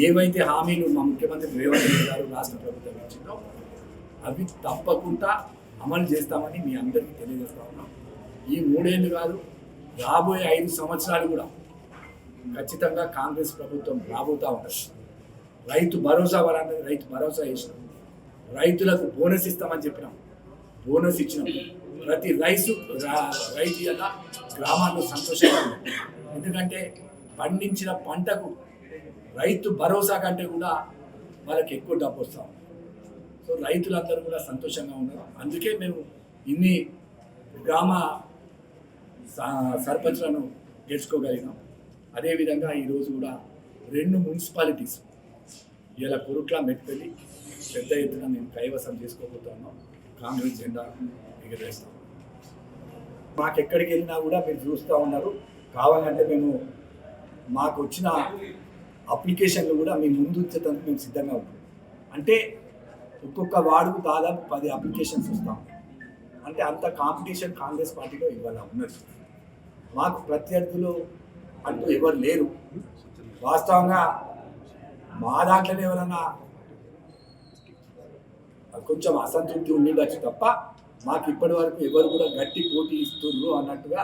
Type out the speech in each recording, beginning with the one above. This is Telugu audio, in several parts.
ఏవైతే హామీలు మా ముఖ్యమంత్రి రేవంత్ రెడ్డి గారు రాష్ట్ర ప్రభుత్వం ఇచ్చిందో అవి తప్పకుండా అమలు చేస్తామని మీ అందరికీ తెలియజేస్తా ఉన్నాం. ఈ 3 ఏళ్ళు కాదు, రాబోయే 5 సంవత్సరాలు కూడా ఖచ్చితంగా కాంగ్రెస్ ప్రభుత్వం రాబోతూ ఉంటుంది. రైతు భరోసా వాళ్ళందరూ రైతు భరోసా ఇచ్చినాం, రైతులకు బోనస్ ఇస్తామని చెప్పినాం, బోనస్ ఇచ్చినాం. ప్రతి రైతు ఎలా గ్రామాల్లో సంతోషంగా ఉంది. ఎందుకంటే పండించిన పంటకు రైతు భరోసా కంటే కూడా వాళ్ళకి ఎక్కువ డబ్బు వస్తాం. సో రైతులందరూ కూడా సంతోషంగా ఉన్నారు. అందుకే మేము ఇన్ని గ్రామ సర్పంచ్లను గెలుచుకోగలిగినాం. అదేవిధంగా ఈరోజు కూడా 2 మున్సిపాలిటీస్ ఇలా కురుట్ల మెట్పల్లి పెద్ద ఎత్తున మేము కైవసం చేసుకోబోతున్నాం. కాంగ్రెస్ జెండా ఎగరేస్తాం. మాకెక్కడికి వెళ్ళినా కూడా మీరు చూస్తూ ఉన్నారు. కావాలంటే మాకు వచ్చిన అప్లికేషన్లు కూడా మీ ముందు ఉంచడానికి మేము సిద్ధంగా ఉన్నాం. అంటే ఒక్కొక్క వార్డుకు దాదాపు 10 అప్లికేషన్స్ వస్తాం. అంటే అంత కాంపిటీషన్ కాంగ్రెస్ పార్టీలో ఇవాళ ఉన్నది. మాకు ప్రత్యర్థులు అంటూ ఎవరు లేరు. వాస్తవంగా మా దాంట్లోనే ఎవరన్నా కొంచెం అసంతృప్తి ఉండిండొచ్చు తప్ప మాకు ఇప్పటి వరకు ఎవరు కూడా గట్టి పోటీ ఇస్తున్నారు అన్నట్టుగా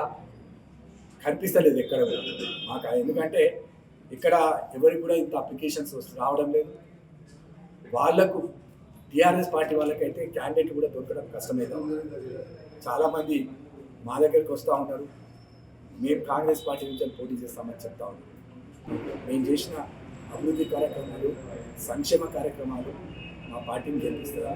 కనిపిస్తలేదు ఎక్కడ కూడా మాకు. ఎందుకంటే ఇక్కడ ఎవరికి కూడా ఇంత అప్లికేషన్స్ రావడం లేదు. వాళ్లకు టీఆర్ఎస్ పార్టీ వాళ్ళకైతే క్యాండిడేట్ కూడా దొరకడం కష్టమవుతుంది. చాలామంది మా దగ్గరికి వస్తూ ఉంటారు, మేము కాంగ్రెస్ పార్టీ నుంచి పోటీ చేస్తామని చెప్తా ఉన్నాం. మేము చేసిన అభివృద్ధి కార్యక్రమాలు, సంక్షేమ కార్యక్రమాలు మా పార్టీని గెలిపిస్తుందా